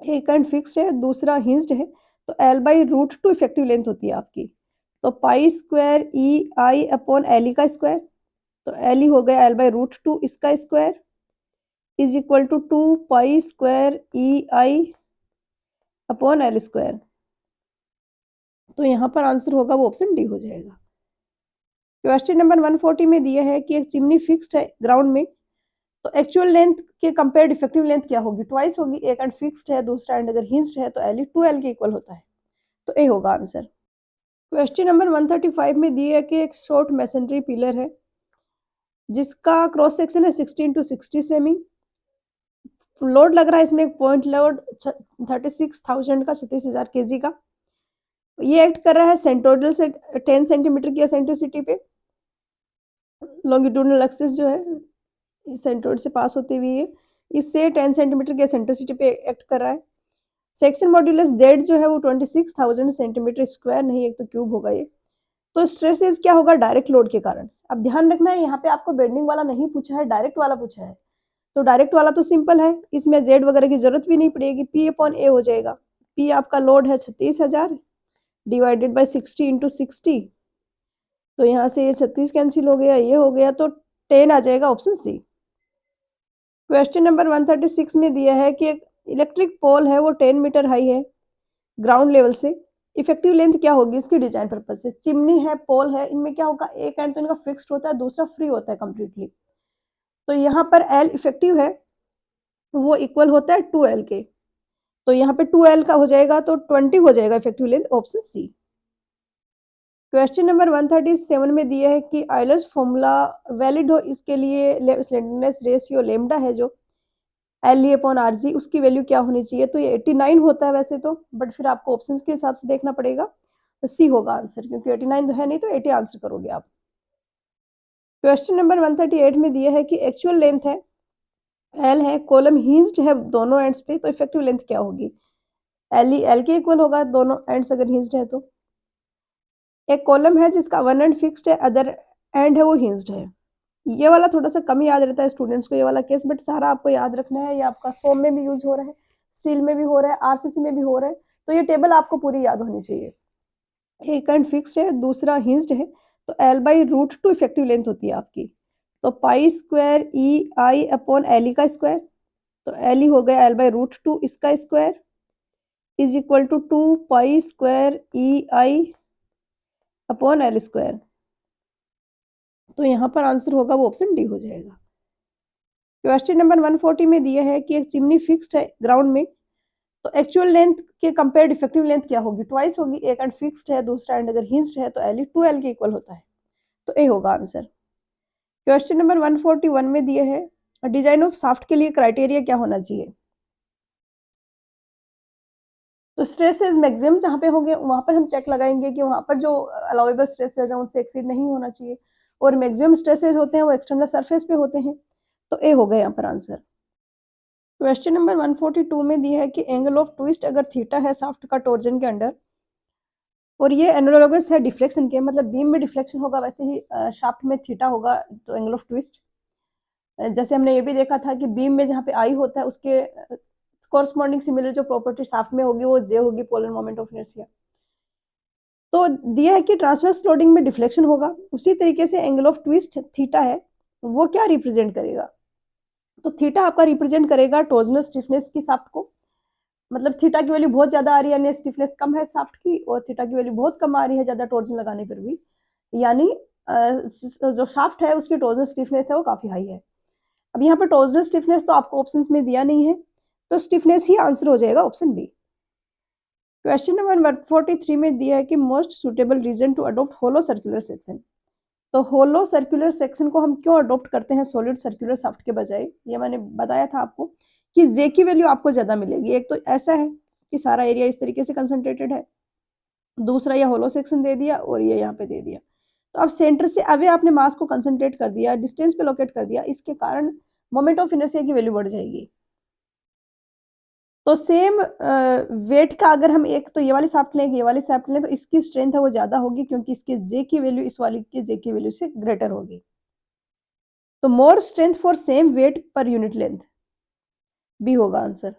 एक एंड फिक्स्ड है, दूसरा हिंज्ड है, तो L by root two effective length होती है आपकी। तो pi square E I upon L E का स्क्वायर, तो एल ई हो गया एल बाई रूट टू इसका square is equal to 2 pi square E I upon L square. तो यहाँ पर आंसर होगा वो ऑप्शन डी हो जाएगा। क्वेश्चन नंबर 140 में दिया है कि एक चिमनी फिक्स्ड है ग्राउंड में, तो एक्चुअल लेंथ के कंपेयर्ड इफेक्टिव लेंथ क्या होगी, ट्वाइस होगी। एक एंड फिक्स्ड है, दूसरा एंड अगर हिंज्ड है तो एल 2L के इक्वल होता है। तो ए होगा आंसर। क्वेश्चन नंबर 135 में दिया है कि एक शॉर्ट मैसनरी पिलर है जिसका क्रॉस सेक्शन है 16 to 60 सेमी। लोड लग रहा है इसमें एक पॉइंट लोड 36,000 का, 36,000 kg का। ये एक्ट कर रहा है सेंट्रोइडल से 10 सेंटीमीटर की एसेंट्रिसिटी पे। लॉन्गिट्यूडनल एक्सिस जो है सेंट्रोइड से पास होती हुई है, इससे 10 सेंटीमीटर की एसेंट्रिसिटी पे एक्ट कर रहा है। सेक्शन मॉड्यूलस जेड जो है वो 26,000 सेंटीमीटर स्क्वायर, नहीं एक तो क्यूब होगा ये। तो स्ट्रेसेस क्या होगा डायरेक्ट लोड के कारण। अब ध्यान रखना है यहाँ पे आपको बेंडिंग वाला नहीं पूछा है, डायरेक्ट वाला पूछा है। तो डायरेक्ट वाला तो सिंपल है, इसमें जेड वगैरह की जरूरत भी नहीं पड़ेगी, पी अपॉन ए हो जाएगा। पी आपका लोड है 36,000 डिवाइडेड बाई 60 इंटू 60। तो यहाँ से ये 36 कैंसिल हो गया, ये हो गया, तो 10 आ जाएगा, ऑप्शन सी। क्वेश्चन नंबर 136 में दिया है कि एक इलेक्ट्रिक पोल है वो 10 मीटर हाई है ग्राउंड लेवल से। इफेक्टिव लेंथ क्या होगी इसकी डिजाइन पर्पज से। चिमनी है, पोल है, इनमें क्या होगा, एक एंड तो इनका फिक्स्ड होता है, दूसरा फ्री होता है कम्प्लीटली। तो यहाँ पर एल इफेक्टिव है वो इक्वल होता है 2L के। तो यहाँ पे 2L का हो जाएगा तो 20 हो जाएगा effective length, option C. Question number 137 में दिया है कि आइलर्स फॉर्मूला वैलिड हो इसके लिए स्लेंडरनेस रेशियो लेमडा है जो एल अपॉन आर जी, उसकी वैल्यू क्या होनी चाहिए। तो ये 89 होता है वैसे तो, बट फिर आपको ऑप्शंस के हिसाब से देखना पड़ेगा। तो सी होगा आंसर, क्योंकि 89 तो है नहीं, तो 80 आंसर करोगे आप। क्वेश्चन नंबर 138 में दिया है कि एक्चुअल लेंथ है एल है, कॉलम हिंज्ड है दोनों एंड्स पे, तो इफेक्टिव लेंथ क्या होगी। एल के इक्वल होगा दोनों एंड्स अगर हिंज्ड है तो। एक कॉलम है जिसका वन एंड फिक्स्ड है, अदर एंड है वो हिंज्ड है। ये वाला थोड़ा सा कम याद रहता है स्टूडेंट्स को ये वाला केस, बट सारा आपको याद रखना है। ये आपका फोम में भी यूज हो रहा है, स्टील में भी हो रहा है, आरसीसी में भी हो रहा है। तो ये टेबल आपको पूरी याद होनी चाहिए। एक एंड फिक्स्ड है, दूसरा हिंज्ड है, तो L/√2 इफेक्टिव लेंथ होती है आपकी। तो pi square E I upon L E का स्क्वायर, तो एल ई हो गया L/√2 इसका square is equal to 2 pi square E I upon L square. तो यहाँ पर आंसर होगा वो ऑप्शन डी हो जाएगा। क्वेश्चन नंबर 140 में दिया है कि एक चिमनी फिक्स्ड है ग्राउंड में, तो एक्चुअल लेंथ के कंपेयर्ड इफेक्टिव लेंथ क्या होगी? ट्वाइस होगी। एक एंड फिक्स्ड है, दूसरा एंड अगर हिंज्ड है तो एल 2L के इक्वल होता है, तो ए होगा आंसर। क्वेश्चन नंबर 141 में दिया है डिजाइन ऑफ शाफ्ट के लिए क्राइटेरिया क्या होना चाहिए? तो स्ट्रेस इज मैक्सिमम जहाँ पे होंगे वहां पर हम चेक लगाएंगे कि वहां पर जो अलाउेबल स्ट्रेसेज है उनसे एक्सीड नहीं होना चाहिए, और मैक्सिमम स्ट्रेसेज होते हैं वो एक्सटर्नल सरफेस पे होते हैं, तो ए हो गया यहाँ पर आंसर। क्वेश्चन नंबर 142 में दिया है कि एंगल ऑफ ट्विस्ट अगर थीटा है शाफ्ट का टॉर्जन के अंडर, और ये एनालोगस है डिफ्लेक्शन के, मतलब बीम में डिफ्लेक्शन होगा वैसे ही शाफ्ट में थीटा होगा, तो एंगल ऑफ ट्विस्ट। जैसे हमने ये भी देखा था कि बीम में जहाँ पे आई होता है उसके कोरस्पॉन्डिंग सिमिलर जो प्रॉपर्टी शाफ्ट में होगी वो जे होगी, पोलर मोमेंट ऑफ इनर्शिया। तो दिया है कि ट्रांसवर्स लोडिंग में डिफ्लेक्शन होगा, उसी तरीके से एंगल ऑफ ट्विस्ट थीटा है वो क्या रिप्रेजेंट करेगा? तो थीटा आपका रिप्रेजेंट करेगा टॉर्जनल स्टिफनेस की शाफ्ट को, मतलब थीटा की वैल्यू बहुत ज्यादा आ रही है यानी स्टिफनेस कम है शाफ्ट की, और थीटा की वैल्यू बहुत कम आ रही है ज्यादा टॉर्जन लगाने पर भी, यानी जो शाफ्ट है उसकी टॉर्जनल स्टिफनेस है वो काफी हाई है। अब यहाँ पर टॉर्जनल स्टिफनेस तो आपको ऑप्शंस में दिया नहीं है, तो स्टिफनेस ही आंसर हो जाएगा ऑप्शन बी। क्वेश्चन नंबर 143 में दिया है कि most suitable reason to adopt hollow circular section. तो होलो सर्कुलर सेक्शन को हम क्यों अडॉप्ट करते हैं सॉलिड सर्कुलर शाफ्ट के बजाय? ये मैंने बताया था आपको कि जे की वैल्यू आपको ज्यादा मिलेगी। एक तो ऐसा है कि सारा एरिया इस तरीके से कंसंट्रेटेड है, दूसरा ये होलो सेक्शन दे दिया और ये यहाँ पे दे दिया, तो अब सेंटर से अवे आपने मास को कंसंट्रेट कर दिया, डिस्टेंस पे लोकेट कर दिया, इसके कारण मोमेंट ऑफ इनर्शिया की वैल्यू बढ़ जाएगी। तो सेम वेट का अगर हम एक तो ये वाली शाफ्ट लें ये वाली शाफ्ट लें तो इसकी स्ट्रेंथ है वो ज्यादा होगी, क्योंकि इसके जे की वैल्यू इस वाली के जे की वैल्यू से ग्रेटर होगी। तो more strength for same weight पर यूनिट लेंथ, बी होगा आंसर।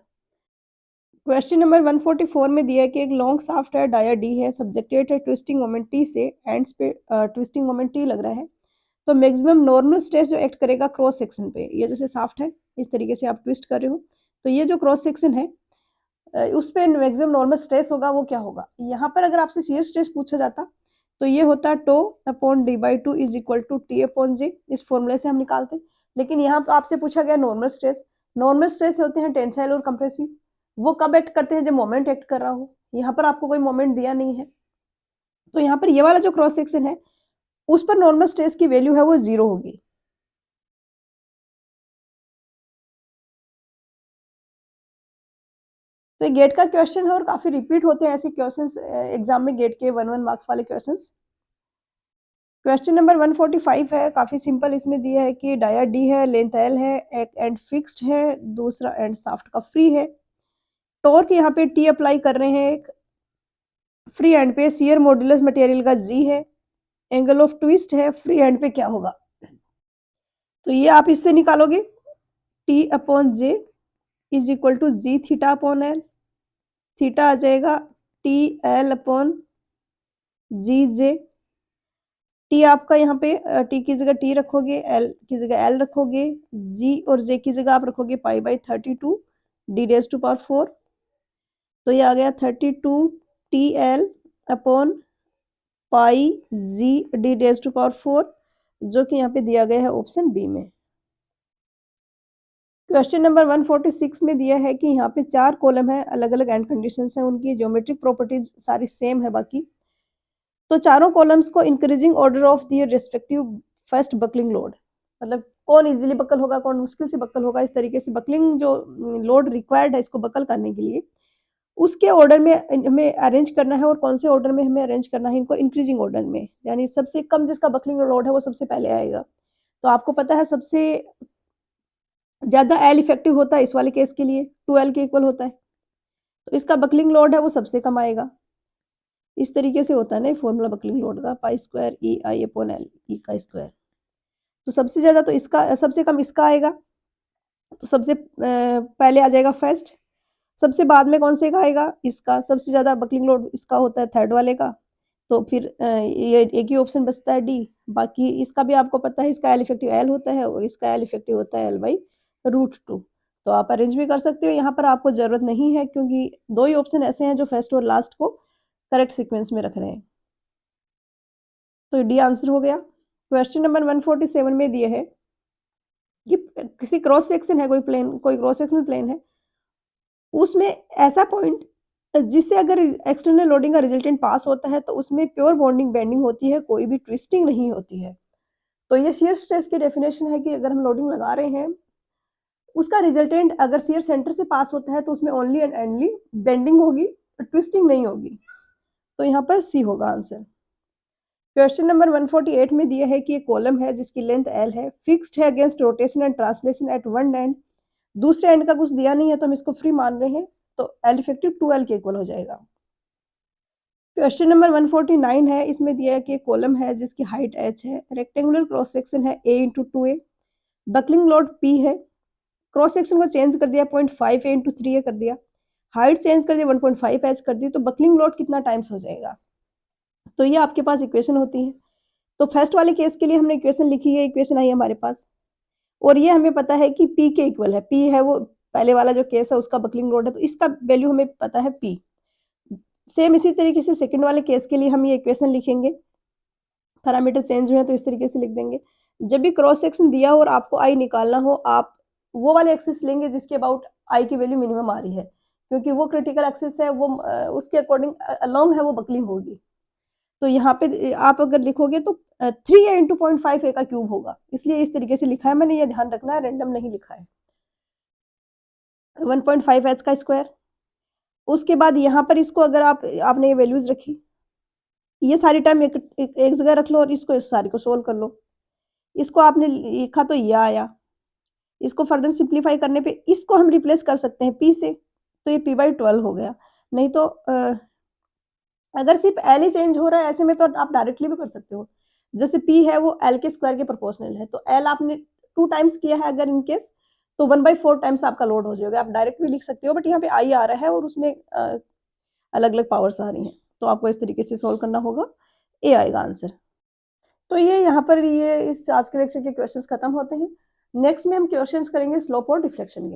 क्वेश्चन नंबर 144 में दिया है कि एक लॉन्ग शाफ्ट है, डाया डी है, सब्जेक्टेड है ट्विस्टिंग मोमेंट टी से, एंड्स पे ट्विस्टिंग मोमेंट टी लग रहा है, तो मैक्सिमम नॉर्मल स्ट्रेस जो एक्ट करेगा क्रॉस सेक्शन पे, ये जैसे शाफ्ट है इस तरीके से आप ट्विस्ट कर रहे हो, तो ये जो क्रॉस सेक्शन है उस पर मैक्सिमम नॉर्मल स्ट्रेस होगा वो क्या होगा? यहाँ पर अगर आपसे शियर स्ट्रेस पूछा जाता तो ये होता टो अपॉन डी/2 is equal to T upon J, इस फॉर्मूले से हम निकालते, लेकिन यहाँ पर आपसे पूछा गया नॉर्मल स्ट्रेस। नॉर्मल स्ट्रेस होते हैं टेंसाइल और कंप्रेसिव, वो कब एक्ट करते हैं? जब मोमेंट एक्ट कर रहा हो। यहाँ पर आपको कोई मोमेंट दिया नहीं है, तो यहाँ पर ये वाला जो क्रॉस सेक्शन है उस पर नॉर्मल स्ट्रेस की वैल्यू है वो 0 होगी। तो ये गेट का क्वेश्चन है और काफी रिपीट होते हैं ऐसे क्वेश्चंस एग्जाम में, गेट के 1 1 मार्क्स वाले क्वेश्चंस। क्वेश्चन नंबर 145 है, काफी सिंपल, इसमें दिया है कि डाया डी है, लेंथ एल है, एक एंड फिक्स्ड है, दूसरा एंड शाफ्ट का फ्री है, टॉर्क यहाँ पे टी अप्लाई कर रहे हैं, एक फ्री एंड पे शियर मॉड्यूलस मटेरियल का जी है, एंगल ऑफ ट्विस्ट है, फ्री एंड पे क्या होगा? तो ये आप इससे निकालोगे T upon J is equal to G theta upon L, theta आ जाएगा टी एल अपॉन जी जे, टी आपका यहाँ पे टी की जगह टी रखोगे, एल की जगह एल रखोगे, जी और जे की जगह आप रखोगे पाई/32 d⁻⁴, तो ये आ गया 32 TL अपॉन पाई जी d⁻⁴, जो कि यहाँ पे दिया गया है ऑप्शन बी में। क्वेश्चन नंबर 146 में दिया है कि यहाँ पे 4 कॉलम है, अलग अलग एंड कंडीशंस है, उनकी ज्योमेट्रिक प्रॉपर्टीज सारी सेम है बाकी, तो चारों कॉलम्स को increasing order of their respective first buckling load, मतलब कौन इजीली बकल होगा कौन मुश्किल से बकल होगा, इस तरीके से बकलिंग जो लोड रिक्वायर्ड है इसको बकल करने के लिए उसके ऑर्डर में हमें अरेंज करना है, और कौन से ऑर्डर में हमें अरेंज करना है इनको? इंक्रीजिंग ऑर्डर में, यानी सबसे कम जिसका बकलिंग लोड है वो सबसे पहले आएगा। तो आपको पता है सबसे ज्यादा एल इफेक्टिव होता है इस वाले केस के लिए 2L के इक्वल होता है, तो इसका बकलिंग लोड है वो सबसे कम आएगा। इस तरीके से होता है ना फॉर्मूला बकलिंग लोड का, पाई square E I upon L E का स्क्वायर, तो सबसे ज्यादा तो इसका, सबसे कम इसका आएगा, तो सबसे पहले आ जाएगा फर्स्ट, सबसे बाद में कौन से का आएगा? इसका, सबसे ज्यादा बकलिंग लोड इसका होता है थर्ड वाले का, तो फिर ये एक ही ऑप्शन बचता है डी। बाकी इसका भी आपको पता है, इसका एल इफेक्टिव एल होता है और इसका एल इफेक्टिव होता है एल बाई √2। तो आप अरेंज भी कर सकते हो, यहाँ पर आपको ज़रूरत नहीं है क्योंकि 2 ही ऑप्शन ऐसे हैं जो फर्स्ट और लास्ट को करेक्ट सीक्वेंस में रख रहे हैं। तो डी आंसर हो गया। क्वेश्चन नंबर 147 में दिया है कि किसी क्रॉस सेक्शन है, कोई क्रॉस सेक्शनल प्लेन है, उसमें ऐसा पॉइंट जिससे अगर एक्सटर्नल लोडिंग का रिजल्टेंट पास होता है तो उसमें प्योर बॉन्डिंग बेंडिंग होती है, कोई भी ट्विस्टिंग नहीं होती है। तो ये शियर स्ट्रेस की डेफिनेशन है कि अगर हम लोडिंग लगा रहे हैं, उसका रिजल्टेंट अगर शियर सेंटर से पास होता है तो उसमें ओनली एंड ओनली बेंडिंग होगी, ट्विस्टिंग नहीं होगी। तो यहाँ पर सी होगा आंसर। क्वेश्चन नंबर 148 में दिया है कि एक कॉलम है जिसकी लेंथ एल है, फिक्स्ड है against rotation and translation at one end, दूसरे एंड का कुछ दिया नहीं है तो हम इसको फ्री मान रहे हैं, तो एल इफेक्टिव 2L के इक्वल हो जाएगा। क्वेश्चन नंबर 149 है, इसमें दिया है कि एक कॉलम है जिसकी हाइट h है, रेक्टेंगुलर क्रॉस सेक्शन है a × 2a, buckling load p है, क्रॉस सेक्शन को चेंज कर दिया 0.5a × 3a कर दिया, हाइट चेंज कर दिया 1.5h कर दी, तो बकलिंग लोड कितना टाइम्स हो जाएगा। तो ये आपके पास इक्वेशन होती है। तो फर्स्ट वाले केस के लिए हमने इक्वेशन लिखी है, इक्वेशन आई है हमारे पास, और ये हमें पता है कि P के इक्वल है। P है वो पहले वाला जो केस है उसका बकलिंग लोड है, तो इसका वैल्यू हमें पता है P। सेम इसी तरीके से सेकंड वाले केस के लिए हम ये इक्वेशन लिखेंगे, पैरामीटर चेंज हुए तो इस तरीके से लिख देंगे। जब भी क्रॉस सेक्शन दिया हो और आपको आई निकालना हो, आप वो वाले एक्सिस लेंगे जिसके अबाउट आई की वैल्यू मिनिमम आ रही है, क्योंकि वो क्रिटिकल एक्सिस है, वो उसके अकॉर्डिंग अलोंग है वो बकलिंग होगी। तो यहाँ पे आप अगर लिखोगे तो 3a × 0.5a का क्यूब होगा, इसलिए इस तरीके से लिखा है मैंने, ये ध्यान रखना है, रैंडम नहीं लिखा है। 1.5h का स्क्वायर। उसके बाद यहाँ पर इसको अगर आपने ये वैल्यूज रखी, ये सारी टर्म एक जगह रख लो और इसको इस सारी को सोल्व कर लो। इसको आपने लिखा तो ये आया, इसको फर्दर सिंप्लीफाई करने पे इसको हम रिप्लेस कर सकते हैं p से, तो ये p/12 हो गया। नहीं तो अगर सिर्फ l ही चेंज हो रहा है ऐसे में तो आप डायरेक्टली भी कर सकते हो, जैसे p है वो l के स्क्वायर के प्रोपोर्शनल है, तो l आपने 2 टाइम्स किया है अगर इन केस, तो 1/4 टाइम्स आपका लोड हो जाएगा। आप डायरेक्ट भी लिख सकते हो, बट यहाँ पे i आ रहा है और उसमें अलग अलग पावर्स आ रही हैं, तो आपको इस तरीके से सोल्व करना होगा, ए आएगा आंसर। तो ये यहाँ पर ये इस आज के लेक्चर के क्वेश्चंस खत्म होते हैं। नेक्स्ट में हम क्वेश्चंस करेंगे स्लोप और डिफ्लेक्शन के।